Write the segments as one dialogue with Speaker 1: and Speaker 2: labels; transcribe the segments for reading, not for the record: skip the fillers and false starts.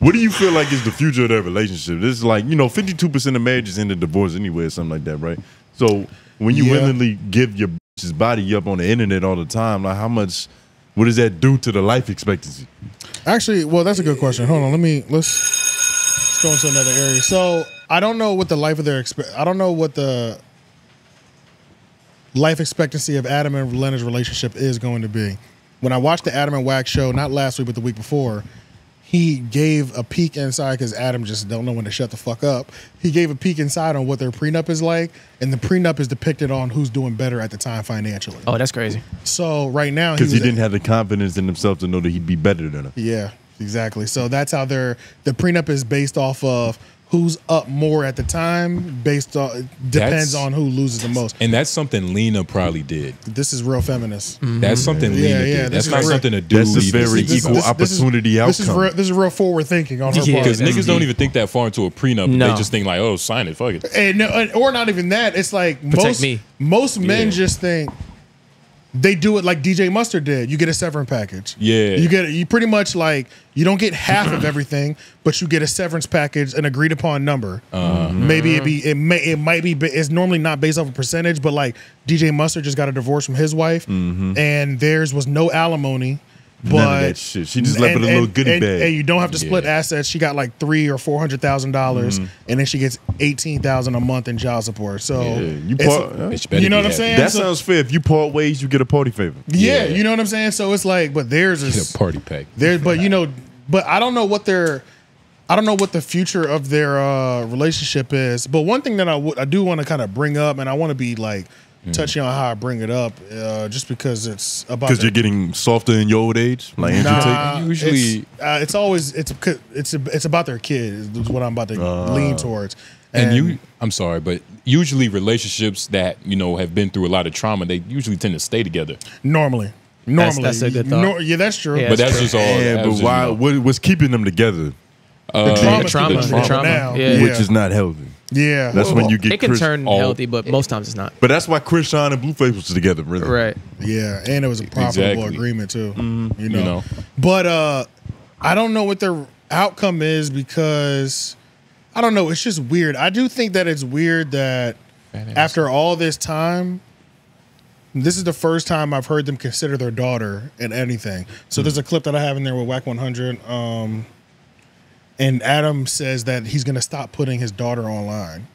Speaker 1: What do you feel like is the future of their relationship? This is like, you know, 52% of marriages end in divorce anyway or something like that, right? So when you willingly give your bitch's body up on the internet all the time, like how much, what does that do to the life expectancy?
Speaker 2: Actually, well, that's a good question. Hold on, let's go into another area. So I don't know what the life of their I don't know what the life expectancy of Adam and Lena's relationship is going to be. When I watched the Adam and Wax show, not last week but the week before, he gave a peek inside because Adam just don't know when to shut the fuck up. He gave a peek inside on what their prenup is like, and the prenup is depicted on who's doing better at the time financially.
Speaker 3: Oh, that's crazy.
Speaker 2: So right now,
Speaker 1: because he didn't have the confidence in himself to know that he'd be better than her.
Speaker 2: Yeah, exactly. So that's how the prenup is based off of who's up more at the time, based on depends on who loses the most.
Speaker 4: And that's something Lena probably did.
Speaker 2: This is real feminist.
Speaker 4: That's something Lena did. That's not something a dude.
Speaker 1: That's a very equal opportunity outcome.
Speaker 2: This is real forward thinking on her part.
Speaker 4: Because niggas don't even think that far into a prenup. They just think like, oh, sign it, fuck it.
Speaker 2: And or not even that. It's like most men just think they do it like DJ Mustard did. You get a severance package.
Speaker 4: Yeah.
Speaker 2: You pretty much like, you don't get half of everything, but you get a severance package, an agreed upon number. Maybe it's normally not based off a percentage, but like DJ Mustard just got a divorce from his wife, and theirs was no alimony. But
Speaker 1: none of that shit. She just left with a little goodie bag.
Speaker 2: And you don't have to split assets. She got like $300,000 or $400,000, and then she gets $18,000 a month in child support. So
Speaker 1: you
Speaker 2: know what I'm saying?
Speaker 1: That sounds fair. If you part ways, you get a party favor.
Speaker 2: Yeah, you know what I'm saying. So it's like, but theirs is
Speaker 4: a party pack.
Speaker 2: But I don't know what the future of their relationship is. But one thing that I do want to kind of bring up, and I want to be like touching on how I bring it up, just because it's about
Speaker 1: because you're getting softer in your old age, like Andrew
Speaker 4: usually
Speaker 2: it's about their kid is what I'm about to lean towards.
Speaker 4: And I'm sorry, but usually relationships that have been through a lot of trauma, they usually tend to stay together.
Speaker 2: Normally,
Speaker 3: that's a good thought.
Speaker 2: Yeah, that's true.
Speaker 4: Yeah, but that's just all.
Speaker 1: Yeah, but why? What's keeping them together?
Speaker 2: The trauma
Speaker 3: now,
Speaker 1: which is not healthy.
Speaker 2: Yeah,
Speaker 1: that's when you get.
Speaker 3: It can turn healthy, but most times it's not.
Speaker 1: But that's why Chrisean and Blueface was together, really.
Speaker 3: Right.
Speaker 2: Yeah, and it was a profitable agreement too. You know, but I don't know what their outcome is because I don't know. It's just weird. I do think that it's weird that after all this time, this is the first time I've heard them consider their daughter in anything. So there's a clip that I have in there with Whack 100. And Adam says that he's going to stop putting his daughter online.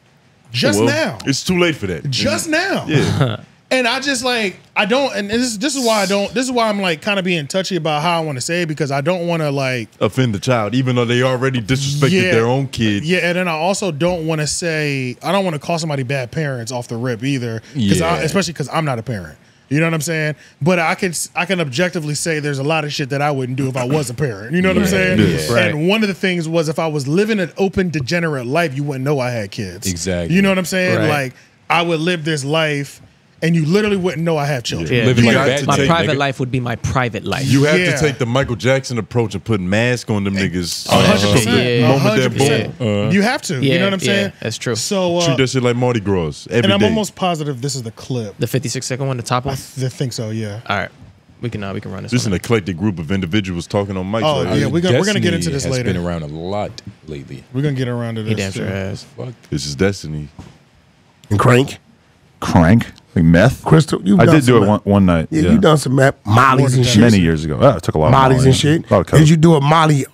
Speaker 2: Now.
Speaker 1: It's too late for that.
Speaker 2: Just now.
Speaker 1: Yeah.
Speaker 2: And I just like, I don't, and this is why I'm like kind of being touchy about how I want to say it, because I don't want to like
Speaker 1: offend the child, even though they already disrespected their own kid.
Speaker 2: Yeah, and then I also don't want to say, I don't want to call somebody bad parents off the rip either, especially because I'm not a parent. You know what I'm saying? But I can objectively say there's a lot of shit that I wouldn't do if I was a parent. You know what I'm saying?
Speaker 1: Yeah.
Speaker 3: Right.
Speaker 2: And one of the things was, if I was living an open, degenerate life, you wouldn't know I had kids.
Speaker 4: Exactly.
Speaker 2: You know what I'm saying?
Speaker 3: Right.
Speaker 2: Like, I would live this life and you literally wouldn't know I have children.
Speaker 3: Yeah.
Speaker 4: Living
Speaker 3: My private life would be my private life.
Speaker 1: You have to take the Michael Jackson approach and put mask on them niggas.
Speaker 2: 100%. You have to. You know what I'm saying?
Speaker 3: That's true.
Speaker 2: So
Speaker 1: treat that shit like Mardi Gras every
Speaker 2: and I'm
Speaker 1: day.
Speaker 2: almost positive this is the clip.
Speaker 3: The 56-second one, the top one?
Speaker 2: I think so, yeah.
Speaker 3: All right. We can run this.
Speaker 1: This is an eclectic group of individuals talking on mics.
Speaker 2: Oh, yeah, we're gonna get into this
Speaker 4: has
Speaker 2: later.
Speaker 4: Been around a lot lately.
Speaker 2: We're gonna get around to this.
Speaker 3: He damn sure has.
Speaker 4: Fuck.
Speaker 1: This is Destiny.
Speaker 5: And Crank.
Speaker 6: Like meth?
Speaker 5: Crystal,
Speaker 6: I did do it one night.
Speaker 5: Yeah, you done some Mollies and shit.
Speaker 6: Many years ago. I took a lot of
Speaker 5: Mollies and shit. Did you do a Molly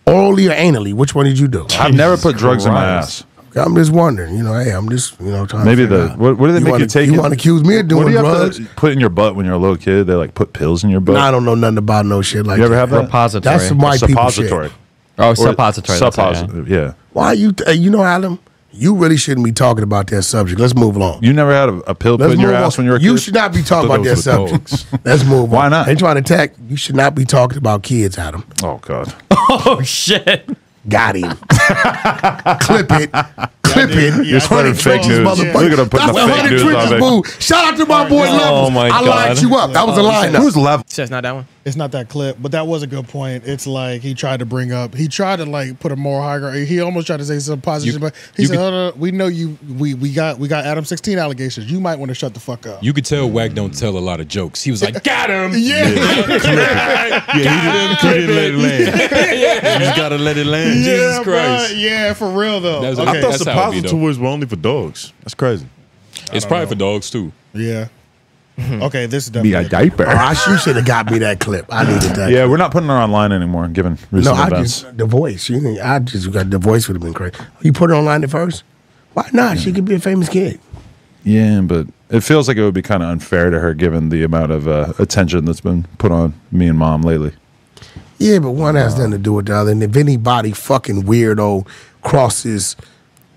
Speaker 5: orally or anally? Which one did you do?
Speaker 6: I've never put drugs in my ass.
Speaker 5: I'm just wondering. Hey, I'm just trying
Speaker 6: maybe
Speaker 5: to figure out.
Speaker 6: What do they make you take?
Speaker 5: You want to accuse me of doing drugs?
Speaker 6: Put in your butt when you're a little kid. They like put pills in your butt.
Speaker 5: No, I don't know nothing about no shit like that.
Speaker 6: You ever have that?
Speaker 3: Repository.
Speaker 5: That's some white people shit.
Speaker 6: Oh,
Speaker 3: suppository.
Speaker 6: Suppository. Yeah.
Speaker 5: Why Adam? You really shouldn't be talking about that subject. Let's move along.
Speaker 6: You never had a pill put in your ass when you were a kid?
Speaker 5: You should not be talking about that subject. Let's move on.
Speaker 6: Why not?
Speaker 5: Ain't trying to attack. You should not be talking about kids, Adam.
Speaker 6: Oh, God.
Speaker 3: Oh, shit.
Speaker 5: Got him. Clip it.
Speaker 6: You're spreading fake news. We're going to put the fake news on there.
Speaker 5: Shout out to my boy Level.
Speaker 3: Oh, my God.
Speaker 5: I lined you up. That was a line.
Speaker 6: Who's Level?
Speaker 3: So it's not that one?
Speaker 2: It's not that clip, but that was a good point. It's like he tried to like put a more higher. He almost tried to say some positive, but he said, "Oh, no, we know you. We got 𝙼𝙾𝚃 allegations. You might want to shut the fuck up."
Speaker 4: You could tell Wack don't tell a lot of jokes. He was like, "Got him."
Speaker 2: Yeah,
Speaker 1: he didn't let it land. You just gotta let it land.
Speaker 4: Jesus Christ.
Speaker 2: Bro. Yeah, for real though.
Speaker 1: I thought suppositories were only for dogs. That's crazy.
Speaker 4: It's probably for dogs too.
Speaker 2: Yeah. Okay, this is
Speaker 6: Be
Speaker 2: definitely
Speaker 6: a diaper.
Speaker 5: You should have got me that clip. I needed that.
Speaker 6: Yeah, we're not putting her online anymore. Given recent events.
Speaker 5: The voice. I just got the voice would have been crazy. You put her online at first. Why not? She could be a famous kid.
Speaker 6: Yeah, but it feels like it would be kind of unfair to her given the amount of attention that's been put on me and Mom lately.
Speaker 5: Yeah, but one has nothing to do with the other. And if anybody fucking weirdo crosses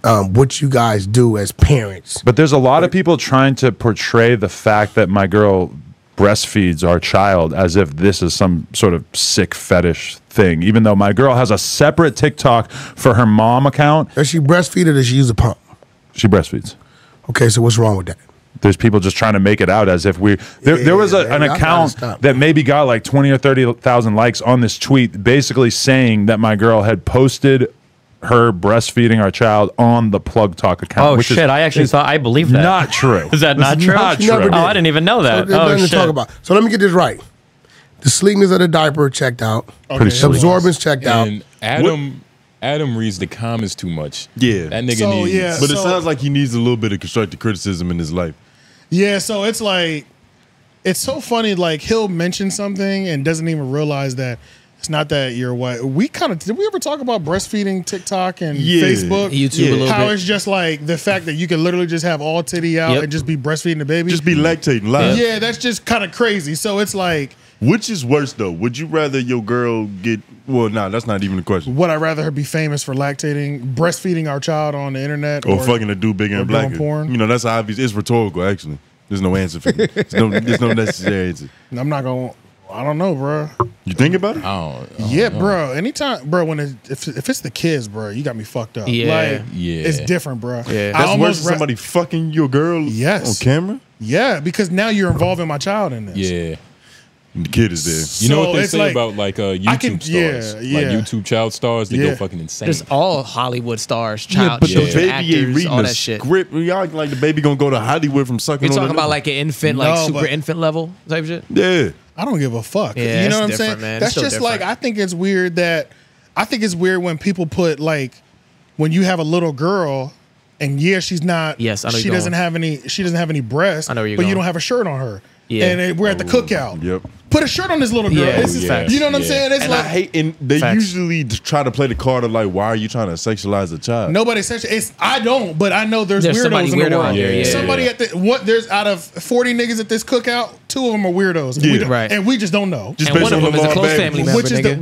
Speaker 5: what you guys do as parents.
Speaker 6: But there's a lot of people trying to portray the fact that my girl breastfeeds our child as if this is some sort of sick fetish thing, even though my girl has a separate TikTok for her mom account.
Speaker 5: Does she breastfeed or does she use a pump?
Speaker 6: She breastfeeds.
Speaker 5: Okay, so what's wrong with that?
Speaker 6: There's people just trying to make it out as if there was an account that maybe got like 20 or 30,000 likes on this tweet basically saying that my girl had posted her breastfeeding our child on the Plug Talk account.
Speaker 3: Oh shit! I actually thought I believe that.
Speaker 6: Not true.
Speaker 3: Is that not true?
Speaker 6: Not true.
Speaker 3: Oh, I didn't even know that.
Speaker 5: So
Speaker 3: oh shit!
Speaker 5: To talk about. So let me get this right. The sleekness of the diaper checked out.
Speaker 2: Okay.
Speaker 5: The absorbance checked out.
Speaker 4: And Adam reads the comments too much.
Speaker 1: Yeah,
Speaker 4: that nigga needs.
Speaker 2: Yeah,
Speaker 1: but it sounds like he needs a little bit of constructive criticism in his life.
Speaker 2: Yeah, so it's like it's so funny. Like he'll mention something and doesn't even realize that. It's not that you're white. Did we ever talk about breastfeeding TikTok and Facebook?
Speaker 3: YouTube a little
Speaker 2: How
Speaker 3: bit.
Speaker 2: it's just like the fact that you can literally just have all titty out and just be breastfeeding the baby.
Speaker 1: Just be lactating live.
Speaker 2: Yeah, that's just kind of crazy. So it's like,
Speaker 1: which is worse though? Would you rather your girl get? Well, nah, that's not even a question.
Speaker 2: would I rather her be famous for lactating, breastfeeding our child on the internet,
Speaker 1: Or fucking a dude bigger and blacker?
Speaker 2: porn?
Speaker 1: You know, that's obvious. It's rhetorical, actually. There's no answer for me. There's no necessary answer.
Speaker 2: I'm not gonna. I don't know, bro.
Speaker 1: You think about it?
Speaker 4: I don't
Speaker 2: Yeah,
Speaker 4: know.
Speaker 2: bro. Anytime, bro. If it's the kids, bro, you got me fucked up.
Speaker 3: Yeah.
Speaker 2: Like,
Speaker 4: Yeah.
Speaker 2: it's different, bro.
Speaker 3: Yeah.
Speaker 2: I
Speaker 1: That's worse than
Speaker 2: ra-
Speaker 1: somebody fucking your girl
Speaker 2: Yes.
Speaker 1: on camera?
Speaker 2: Yeah, because now you're involving my child in this.
Speaker 4: Yeah.
Speaker 1: And the kid is there.
Speaker 4: You know
Speaker 2: So
Speaker 4: what they
Speaker 2: it's
Speaker 4: say
Speaker 2: like-
Speaker 4: about like YouTube stars,
Speaker 2: yeah.
Speaker 4: like YouTube child stars, they
Speaker 2: Yeah.
Speaker 4: go fucking insane.
Speaker 3: There's all Hollywood stars,
Speaker 1: Yeah,
Speaker 3: child
Speaker 1: but the
Speaker 3: children,
Speaker 1: baby
Speaker 3: actors,
Speaker 1: ain't reading
Speaker 3: all
Speaker 1: the
Speaker 3: that shit.
Speaker 1: script. Y'all act like the baby gonna go to Hollywood from sucking
Speaker 3: You're
Speaker 1: on
Speaker 3: talking
Speaker 1: the
Speaker 3: about like an infant, like
Speaker 2: No,
Speaker 3: super
Speaker 2: but-
Speaker 3: infant level type shit.
Speaker 1: Yeah.
Speaker 2: I don't give a fuck.
Speaker 3: Yeah,
Speaker 2: you know
Speaker 3: it's
Speaker 2: what I'm
Speaker 3: different,
Speaker 2: saying?
Speaker 3: man.
Speaker 2: That's
Speaker 3: It's
Speaker 2: just
Speaker 3: still
Speaker 2: like
Speaker 3: different.
Speaker 2: I think it's weird when people put like when you have a little girl and she's not.
Speaker 3: Yes, I know
Speaker 2: she
Speaker 3: you're
Speaker 2: doesn't
Speaker 3: going.
Speaker 2: have any. She doesn't have any breasts.
Speaker 3: I know where you're
Speaker 2: but you
Speaker 3: going.
Speaker 2: don't have a shirt on her.
Speaker 3: Yeah.
Speaker 2: And we're at the cookout.
Speaker 1: Yep.
Speaker 2: Put a shirt on this little girl.
Speaker 3: Yeah,
Speaker 2: It's just-
Speaker 3: facts.
Speaker 2: you know what I'm
Speaker 4: Yeah.
Speaker 2: saying? It's
Speaker 1: And
Speaker 2: like
Speaker 1: I hate, and they
Speaker 3: Facts.
Speaker 1: usually try to play the card of like, why are you trying to sexualize a child?
Speaker 2: nobody says it's. I don't, but I know there's
Speaker 3: There's
Speaker 2: weirdos
Speaker 3: somebody
Speaker 2: in the
Speaker 3: weirdo
Speaker 2: world.
Speaker 3: out there, yeah.
Speaker 2: Somebody at the there's out of 40 niggas at this cookout, 2 of them are weirdos. And we
Speaker 1: Yeah.
Speaker 2: don't-
Speaker 3: Right.
Speaker 2: And we just don't know.
Speaker 1: Just
Speaker 3: And
Speaker 1: based
Speaker 3: one of
Speaker 1: on
Speaker 3: them
Speaker 1: the
Speaker 3: is a
Speaker 1: law
Speaker 3: close
Speaker 1: of
Speaker 3: family
Speaker 1: averages.
Speaker 3: member.
Speaker 2: Which is
Speaker 3: nigga.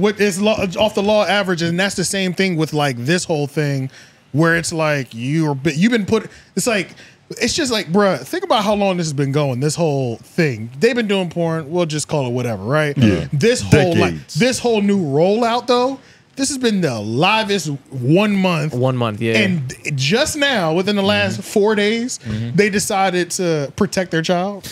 Speaker 2: what is off the law averages, and that's the same thing with like this whole thing, where it's like you've been put. It's like it's just like, bruh, think about how long this has been going. This whole thing, they've been doing porn. We'll just call it whatever, right?
Speaker 1: Yeah.
Speaker 2: This whole
Speaker 1: Decades.
Speaker 2: this whole new rollout though. This has been the livest 1 month.
Speaker 3: 1 month, yeah.
Speaker 2: And just now, within the last 4 days, they decided to protect their child.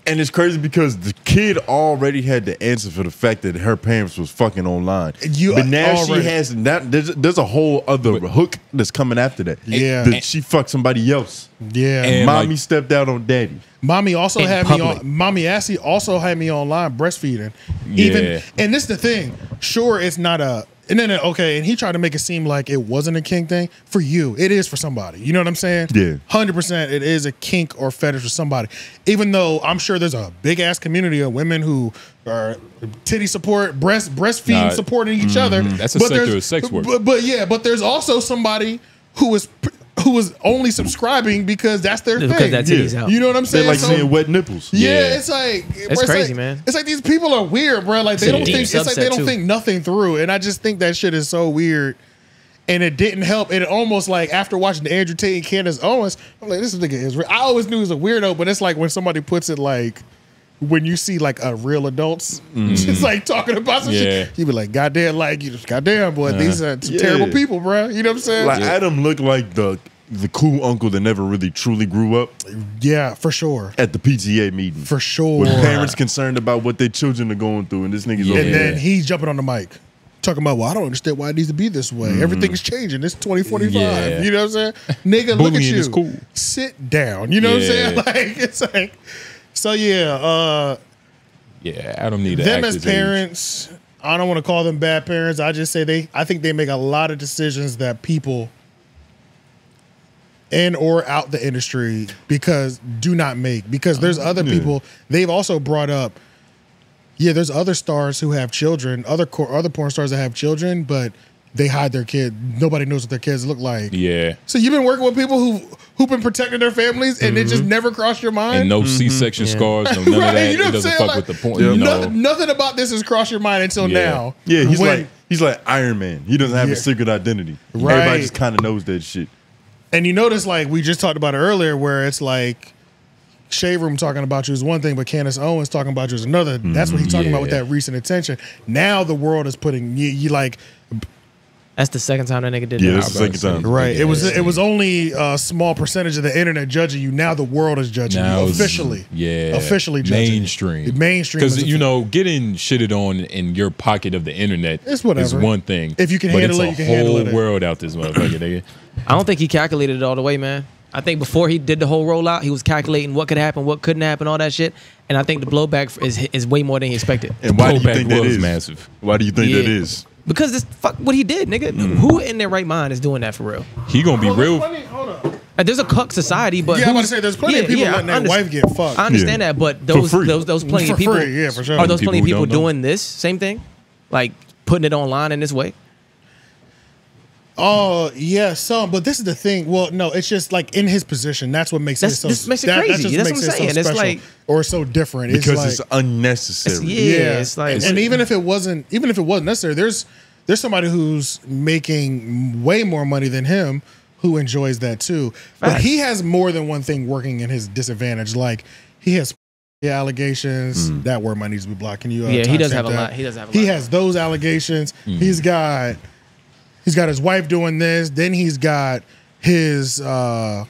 Speaker 1: And it's crazy because the kid already had the answer for the fact that her parents was fucking online. But now
Speaker 2: already-
Speaker 1: she has that. There's a whole other hook that's coming after that.
Speaker 2: Yeah.
Speaker 1: That she fucked somebody else.
Speaker 2: Yeah.
Speaker 4: And
Speaker 1: Mommy
Speaker 4: like-
Speaker 1: stepped out on daddy.
Speaker 2: Mommy also
Speaker 3: In
Speaker 2: had
Speaker 3: public.
Speaker 2: me on. Mommy Assy also had me online breastfeeding.
Speaker 4: Yeah.
Speaker 2: And this is the thing. Sure, it's not a. And then okay, and he tried to make it seem like it wasn't a kink thing. For you, it is for somebody. You know what I'm saying?
Speaker 1: Yeah.
Speaker 2: 100%. It is a kink or fetish for somebody. Even though I'm sure there's a big ass community of women who are titty support, breastfeeding,
Speaker 4: Nah,
Speaker 2: supporting each other.
Speaker 4: That's a
Speaker 2: But
Speaker 4: sector
Speaker 2: there's-
Speaker 4: of sex work.
Speaker 2: But there's also somebody who is only subscribing because that's their
Speaker 3: Because
Speaker 2: thing.
Speaker 3: that titty's out.
Speaker 2: You know what I'm
Speaker 1: They
Speaker 2: saying?
Speaker 1: like
Speaker 2: So-
Speaker 1: seeing wet nipples.
Speaker 2: yeah,
Speaker 4: Yeah.
Speaker 2: it's like
Speaker 3: crazy,
Speaker 2: like,
Speaker 3: man.
Speaker 2: It's like these people are weird, bro. Like they
Speaker 3: It's a
Speaker 2: don't
Speaker 3: deep
Speaker 2: think it's like they
Speaker 3: subset,
Speaker 2: don't
Speaker 3: too.
Speaker 2: think nothing through, and I just think that shit is so weird. And it didn't help. It almost like after watching the Andrew Tate and Candace Owens, I'm like, this nigga is real. I always knew he was a weirdo, but it's like when somebody puts it like when you see like a real adults just like talking about some
Speaker 4: Yeah.
Speaker 2: shit, you be like, goddamn, like you just goddamn boy, these are some terrible people, bro. You know what I'm saying?
Speaker 1: Like Adam looked like the cool uncle that never really truly grew up.
Speaker 2: Yeah, for sure.
Speaker 1: At the PTA meeting.
Speaker 2: For sure.
Speaker 1: With parents concerned about what their children are going through, and this nigga's over
Speaker 2: And then he's jumping on the mic. Talking about, well, I don't understand why it needs to be this way. Everything's changing. It's 2045.
Speaker 4: Yeah.
Speaker 2: You know what I'm saying? Nigga, look at you.
Speaker 4: Is cool.
Speaker 2: Sit down. You know what I'm saying? Like, it's like, so yeah.
Speaker 4: Yeah, Adam need to
Speaker 2: them
Speaker 4: act
Speaker 2: as
Speaker 4: his
Speaker 2: parents, I don't want to call them bad parents. I just say I think they make a lot of decisions that people in or out the industry do not make. Because there's other people, they've also brought up, there's other stars who have children, other porn stars that have children, but they hide their kid. Nobody knows what their kids look like.
Speaker 4: Yeah.
Speaker 2: So you've been working with people who've been protecting their families, and it just never crossed your mind.
Speaker 4: And no C-section scars, no none of that.
Speaker 2: You know
Speaker 4: it doesn't fuck with the point. You know?
Speaker 2: Nothing about this has crossed your mind until now.
Speaker 1: Yeah, he's like Iron Man. He doesn't have a secret identity.
Speaker 2: Right.
Speaker 1: Everybody just kind of knows that shit.
Speaker 2: And you notice, like we just talked about it earlier, where it's like Shade Room talking about you is one thing, but Candace Owens talking about you is another. That's what he's talking about with that recent attention. Now the world is putting you like.
Speaker 3: That's the second time that nigga did that.
Speaker 1: Yeah, that's the second time.
Speaker 2: Right. It was only a small percentage of the internet judging you. Now the world is judging you officially.
Speaker 4: Yeah.
Speaker 2: Officially judging
Speaker 4: mainstream.
Speaker 2: you. Mainstream.
Speaker 4: Because, getting shitted on in your pocket of the internet is one thing.
Speaker 2: If you can handle it, you can handle it.
Speaker 4: It's a whole world out this motherfucker, nigga.
Speaker 3: I don't think he calculated it all the way, man. I think before he did the whole rollout, he was calculating what could happen, what couldn't happen, all that shit. And I think the blowback is way more than he expected.
Speaker 1: And why do you think that is
Speaker 4: massive?
Speaker 1: Why do you think that is?
Speaker 3: Because this what he did, nigga. Who in their right mind is doing that for real?
Speaker 4: He gonna be real.
Speaker 2: Hold on.
Speaker 3: There's a cuck society, but
Speaker 2: I'm about to say there's plenty of people letting their wife get fucked.
Speaker 3: I understand that, but those plenty of people,
Speaker 2: for sure.
Speaker 3: Are those plenty of people doing this same thing, like putting it online in this way?
Speaker 2: Oh yeah, some. But this is the thing. Well, no, it's just like in his position. That's what makes it so.
Speaker 3: This makes it crazy. That's what I'm saying.
Speaker 2: So
Speaker 3: it's like
Speaker 2: or so different.
Speaker 1: Because
Speaker 2: it's
Speaker 1: unnecessary.
Speaker 3: It's like,
Speaker 2: and even if it wasn't necessary, there's somebody who's making way more money than him who enjoys that too. But he has more than one thing working in his disadvantage. Like he has allegations. That word might need to be blocked. Can you?
Speaker 3: He does have a lot. He does have a lot.
Speaker 2: He has those allegations. He's got his wife doing this. Then he's got his
Speaker 4: the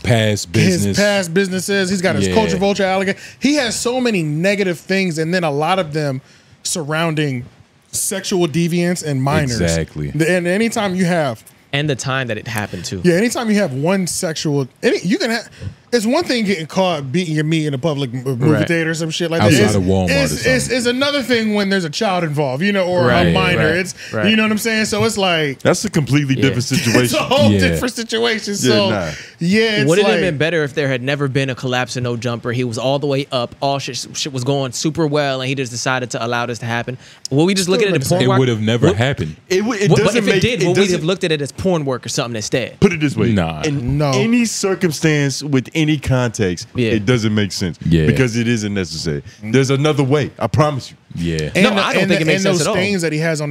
Speaker 4: past business.
Speaker 2: His past businesses. He's got his culture vulture allegation. He has so many negative things, and then a lot of them surrounding sexual deviance and minors.
Speaker 4: Exactly.
Speaker 2: And anytime you have
Speaker 3: the time that it happened too.
Speaker 2: Yeah, anytime you have one sexual, you can have. It's one thing getting caught beating your meat in a public movie theater or some shit like that.
Speaker 4: Outside of Walmart
Speaker 2: it's another thing when there's a child involved, or a minor. You know what I'm saying? So it's like
Speaker 1: that's a completely different situation.
Speaker 2: It's a whole different situation. So it's
Speaker 3: would it have been better if there had never been a collapse and no jumper? He was all the way up, all shit was going super well, and he just decided to allow this to happen. Will we just look at it as porn?
Speaker 4: It would have never happened.
Speaker 3: But if it did, would we have looked at it as porn work or something instead?
Speaker 1: Put it this way,
Speaker 2: in
Speaker 1: any circumstance with any context, it doesn't make sense. Because it isn't necessary. There's another way. I promise you.
Speaker 2: Yeah.
Speaker 3: No, I don't think it makes sense at all.
Speaker 2: And those things that he has on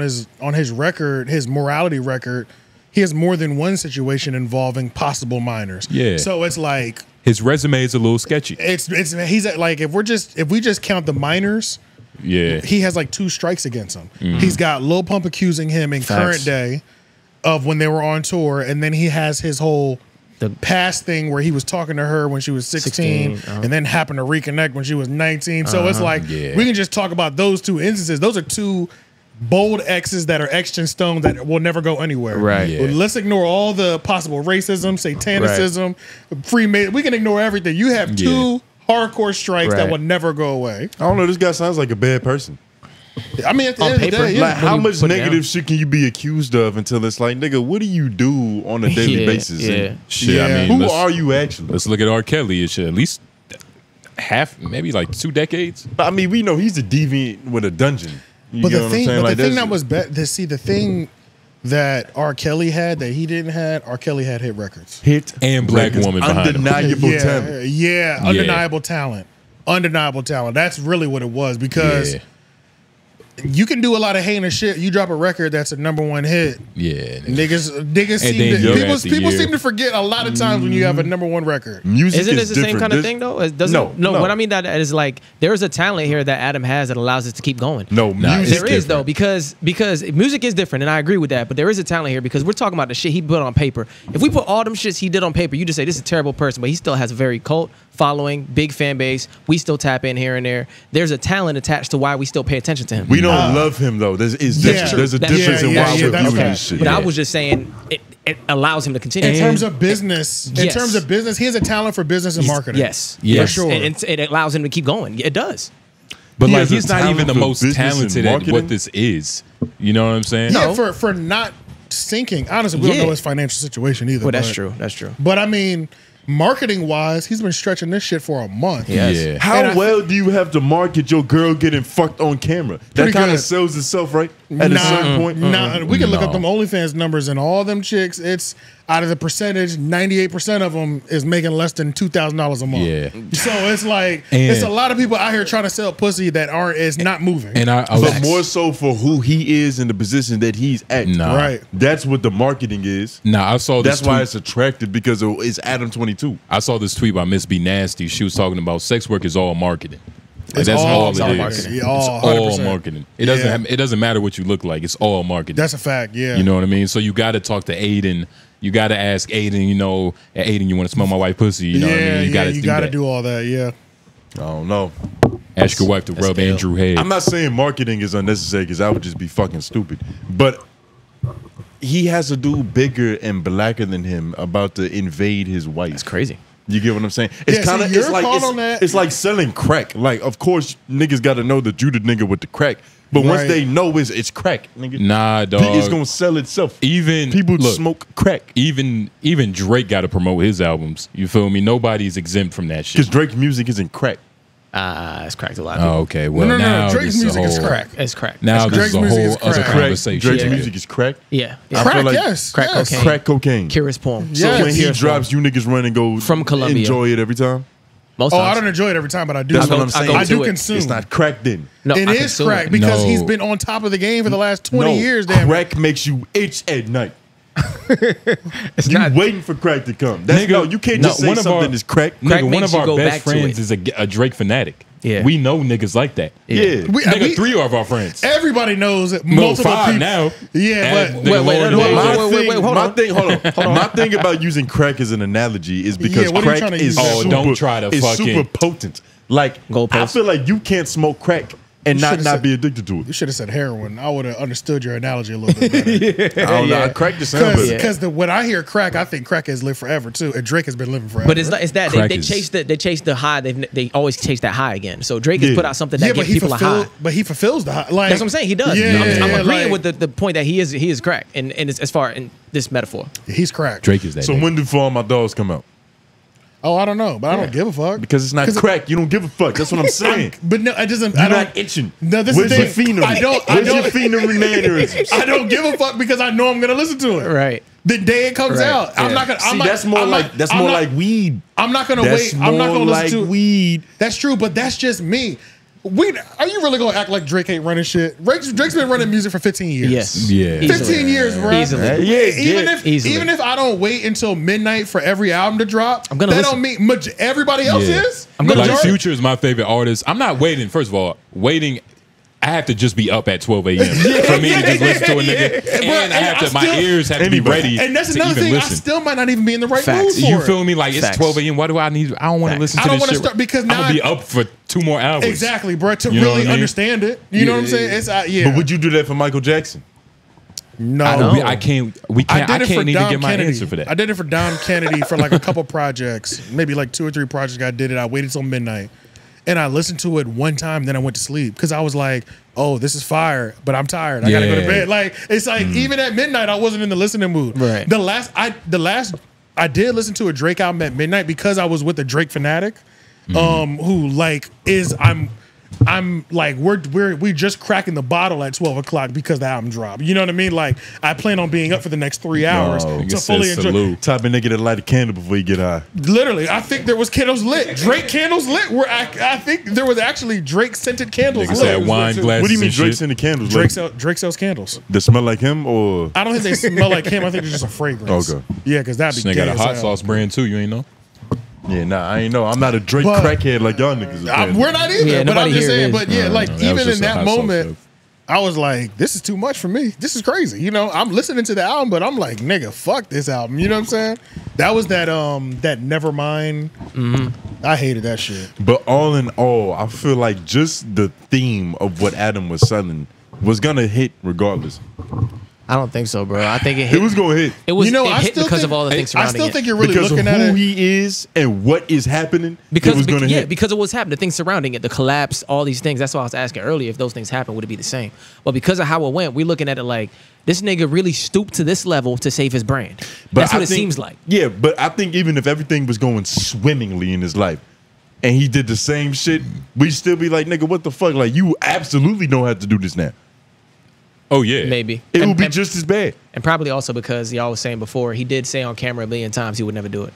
Speaker 2: his record, his morality record, he has more than one situation involving possible minors.
Speaker 4: Yeah.
Speaker 2: So it's like
Speaker 4: his resume is a little sketchy.
Speaker 2: He's like if we just count the minors, he has like 2 strikes against him. He's got Lil Pump accusing him in current day of when they were on tour, and then he has his whole the past thing where he was talking to her when she was 16 and then happened to reconnect when she was 19. So it's like we can just talk about those 2 instances. Those are 2 bold X's that are etched in stone that will never go anywhere.
Speaker 3: Right.
Speaker 2: Well, let's ignore all the possible racism, satanicism, Freemason. We can ignore everything. You have 2 hardcore strikes that will never go away.
Speaker 1: I don't know. This guy sounds like a bad person.
Speaker 2: I mean, at the end of the day,
Speaker 1: like how much negative shit can you be accused of until it's like, nigga, what do you do on a daily basis?
Speaker 4: Shit, I mean,
Speaker 1: who are you actually?
Speaker 4: Let's look at R. Kelly. It's at least maybe like 2 decades.
Speaker 1: But I mean, we know he's a deviant with a dungeon.
Speaker 2: But the thing that was the thing that R. Kelly had that he didn't have, R. Kelly had hit records.
Speaker 1: Hit
Speaker 4: and black woman behind him.
Speaker 1: Undeniable talent.
Speaker 2: Undeniable talent. Undeniable talent. That's really what it was because you can do a lot of heinous shit. You drop a record that's a #1 hit.
Speaker 4: Yeah,
Speaker 2: niggas seem to, people seem to forget a lot of times when you have a #1 record.
Speaker 1: Music
Speaker 3: Isn't it
Speaker 1: is
Speaker 3: the same kind of
Speaker 1: different.
Speaker 3: thing though? No. What I mean that is like there's a talent here that Adam has that allows us to keep going.
Speaker 1: No, music
Speaker 3: there is though because music is different, and I agree with that. But there is a talent here because we're talking about the shit he put on paper. If we put all them shits he did on paper, you just say this is a terrible person, but he still has a very cult following, big fan base. We still tap in here and there. There's a talent attached to why we still pay attention to him.
Speaker 1: We don't love him though. There's a difference in why we're viewing this shit.
Speaker 3: But I was just saying it allows him to continue.
Speaker 2: In terms of business, he has a talent for business and marketing.
Speaker 3: Yes,
Speaker 2: for sure.
Speaker 3: And it allows him to keep going. It does.
Speaker 4: But like he's not even the most talented at what this is. You know what I'm saying?
Speaker 2: Yeah, for not sinking. Honestly, we don't know his financial situation either.
Speaker 3: Well, that's true. That's true.
Speaker 2: But I mean, marketing wise, he's been stretching this shit for a month.
Speaker 3: Yes.
Speaker 4: Yeah.
Speaker 1: How well do you have to market your girl getting fucked on camera? That kind of sells itself, right? At a certain point.
Speaker 2: We can look up them OnlyFans numbers and all them chicks. It's out of the percentage, 98% of them is making less than $2,000 a month.
Speaker 4: Yeah.
Speaker 2: So it's like it's a lot of people out here trying to sell pussy that is not moving.
Speaker 4: And
Speaker 1: but more so for who he is in the position that he's at.
Speaker 2: Right.
Speaker 1: That's what the marketing is.
Speaker 4: I saw this.
Speaker 1: That's why it's attractive because it's Adam22.
Speaker 4: I saw this tweet by Miss B Nasty. She was talking about sex work is all marketing. Like, that's all it is.
Speaker 3: Marketing.
Speaker 4: It's all marketing. It doesn't matter what you look like. It's all marketing.
Speaker 2: That's a fact. Yeah.
Speaker 4: You know what I mean? So you got to talk to Aiden. You got to ask Aiden. You know, Aiden, you want to smell my white pussy? You know what I mean? You got to
Speaker 2: do all that. Yeah.
Speaker 1: I don't know.
Speaker 4: Ask your wife to rub Andrew head.
Speaker 1: I'm not saying marketing is unnecessary because that would just be fucking stupid. But he has a dude bigger and blacker than him about to invade his wife.
Speaker 3: That's crazy.
Speaker 1: You get what I'm saying? It's kind of it's like selling crack. Like, of course, niggas got to know that you the nigga with the crack. But once they know it's crack, nigga,
Speaker 4: nah, dog,
Speaker 1: it's gonna sell itself.
Speaker 4: Even
Speaker 1: people smoke crack.
Speaker 4: Even Drake got to promote his albums. You feel me? Nobody's exempt from that shit.
Speaker 1: Because Drake's music isn't crack.
Speaker 3: It's cracked a lot.
Speaker 4: Oh, okay. Well, now
Speaker 2: Drake's music is crack.
Speaker 3: It's crack.
Speaker 4: Now this is a whole other conversation.
Speaker 1: Drake's music is crack.
Speaker 3: Yeah.
Speaker 2: Crack, yes.
Speaker 3: Crack cocaine.
Speaker 1: Crack cocaine.
Speaker 3: Curious poem.
Speaker 1: So when he drops, you niggas run and go
Speaker 3: from Colombia.
Speaker 1: Enjoy it every time.
Speaker 3: Most times.
Speaker 2: I don't enjoy it every time, but I do.
Speaker 1: That's what I'm saying.
Speaker 2: I do consume.
Speaker 1: It's not crack then.
Speaker 3: No,
Speaker 2: it is crack because he's been on top of the game for the last 20 years.
Speaker 1: Crack makes you itch at night. You waiting for crack to come. You can't just say something is crack.
Speaker 4: Nigga, one of our best friends is a Drake fanatic.
Speaker 3: Yeah,
Speaker 4: we know niggas like that.
Speaker 1: Yeah,
Speaker 4: nigga, 3 of our friends.
Speaker 2: Everybody knows it.
Speaker 4: Multiple 5 people now.
Speaker 2: Yeah,
Speaker 3: but
Speaker 1: my thing about using crack as an analogy is because crack is super potent. Like, I feel like you can't smoke crack and not be addicted to it.
Speaker 2: You should have said heroin. I would have understood your analogy a little bit better.
Speaker 1: I don't know. I crack the sound
Speaker 2: because when I hear crack, I think crack has lived forever too, and Drake has been living forever.
Speaker 3: But it's that they chase the high. They always chase that high again. So Drake has put out something that gives people a high.
Speaker 2: But he fulfills the high. Like,
Speaker 3: that's what I'm saying. He does. I'm agreeing with the point that he is crack, and as far in this metaphor,
Speaker 2: he's crack.
Speaker 4: Drake is that.
Speaker 1: So when do For All My Dogs come out?
Speaker 2: Oh, I don't know, but I don't give a fuck
Speaker 1: because it's not crack. You don't give a fuck. That's what I'm saying.
Speaker 2: But no, it doesn't.
Speaker 1: You're not itching.
Speaker 2: No, this
Speaker 1: is
Speaker 2: the
Speaker 1: thing. Your I don't. Your phenom mannerisms?
Speaker 2: I don't give a fuck because I know I'm gonna listen to it.
Speaker 3: Right.
Speaker 2: The day it comes out, I'm not gonna.
Speaker 1: That's more like weed.
Speaker 2: I'm not gonna wait. I'm not gonna listen to
Speaker 1: weed.
Speaker 2: That's true, but that's just me. Are you really gonna act like Drake ain't running shit? Drake's been running music for 15 years.
Speaker 3: Yes.
Speaker 4: Yeah.
Speaker 2: 15 years, bro.
Speaker 3: Easily.
Speaker 2: Even if I don't wait until midnight for every album to drop, don't mean everybody else is.
Speaker 4: Like Future is my favorite artist. I'm not waiting. First of all, waiting. I have to just be up at 12 a.m. for me to just listen to a nigga, and I have to. My ears have to be ready.
Speaker 2: And that's
Speaker 4: another
Speaker 2: thing.
Speaker 4: Listen.
Speaker 2: I still might not even be in the right mood for
Speaker 4: You feel me? Like it's 12 a.m. Why do I need? I don't want to listen to this shit.
Speaker 2: I don't want to start because now
Speaker 4: I'm gonna be up for 2 more hours.
Speaker 2: Exactly, bro. To really understand it, you know what I'm saying? It's
Speaker 1: But would you do that for Michael Jackson?
Speaker 2: No,
Speaker 4: I can't. I can't even get my answer for that.
Speaker 2: I did it for Dom Kennedy for like a couple projects, maybe like 2 or 3 projects. I did it. I waited till midnight. And I listened to it one time, then I went to sleep because I was like, "Oh, this is fire," but I'm tired. I gotta go to bed. Like it's like even at midnight, I wasn't in the listening mood.
Speaker 3: Right.
Speaker 2: The last I did listen to a Drake album at midnight because I was with a Drake fanatic, who like I'm like, we just cracking the bottle at 12 o'clock because the album dropped. You know what I mean? Like, I plan on being up for the next 3 hours to fully enjoy.
Speaker 1: Type of nigga that light a candle before you get high.
Speaker 2: Literally, I think there was candles lit. Drake candles lit. I think there was actually Drake scented candles lit.
Speaker 4: Said wine glasses.
Speaker 1: What do you mean Drake scented candles?
Speaker 2: Drake sells candles.
Speaker 1: They smell like him, or
Speaker 2: I don't think they smell like him. I think they're just a fragrance.
Speaker 1: Okay.
Speaker 2: Yeah, because that'd be.
Speaker 4: They got a hot sauce brand too. You ain't know?
Speaker 1: Yeah, nah, I ain't know. I'm not a Drake crackhead like y'all niggas.
Speaker 2: We're not either.
Speaker 3: Yeah,
Speaker 2: but I'm just saying.
Speaker 3: Is.
Speaker 2: But yeah, like even in that moment, I was like, this is too much for me. This is crazy. You know, I'm listening to the album, but I'm like, nigga, fuck this album. You know what I'm saying? That was that Nevermind. I hated that shit.
Speaker 1: But all in all, I feel like just the theme of what Adam was selling was gonna hit regardless.
Speaker 3: I don't think so, bro. I think it hit.
Speaker 1: It was gonna hit.
Speaker 3: It was.
Speaker 2: You know,
Speaker 3: it hit because of all the things surrounding it.
Speaker 2: I still think you're really
Speaker 1: because
Speaker 2: looking
Speaker 1: of
Speaker 2: at
Speaker 1: who
Speaker 2: it.
Speaker 1: he is and what is happening.
Speaker 3: Because
Speaker 1: it was gonna hit.
Speaker 3: because of what's happened, the things surrounding it, the collapse, all these things. That's why I was asking earlier if those things happen, would it be the same? But because of how it went, we're looking at it like this nigga really stooped to this level to save his brand.
Speaker 1: But
Speaker 3: that's what it seems like.
Speaker 1: Yeah, but I think even if everything was going swimmingly in his life and he did the same shit, we'd still be like, nigga, what the fuck? Like, you absolutely don't have to do this now.
Speaker 4: Oh yeah,
Speaker 3: Maybe
Speaker 1: It would be just as bad.
Speaker 3: and probably also because y'all was saying before he did say on camera 1 million times he would never do it.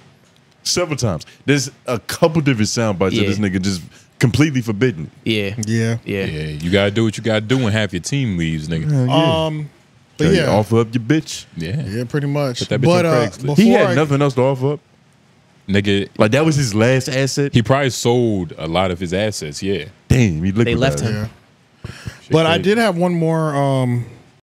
Speaker 1: Several times. There's a couple different sound bites of this nigga just completely forbidden.
Speaker 3: Yeah,
Speaker 2: Yeah.
Speaker 3: yeah.
Speaker 4: You gotta do what you gotta do when half your team leaves, nigga.
Speaker 2: But
Speaker 1: Tell you,
Speaker 2: yeah,
Speaker 1: offer up your bitch.
Speaker 2: yeah, pretty much.
Speaker 4: Put that bitch on Craigslist.
Speaker 2: Before
Speaker 1: He had nothing else to offer up.
Speaker 4: Nigga,
Speaker 1: Like, that was his last asset.
Speaker 4: he probably sold a lot of his assets. Yeah,
Speaker 1: Damn, he
Speaker 3: They left
Speaker 1: liquidated.
Speaker 3: him.
Speaker 2: But I did have one more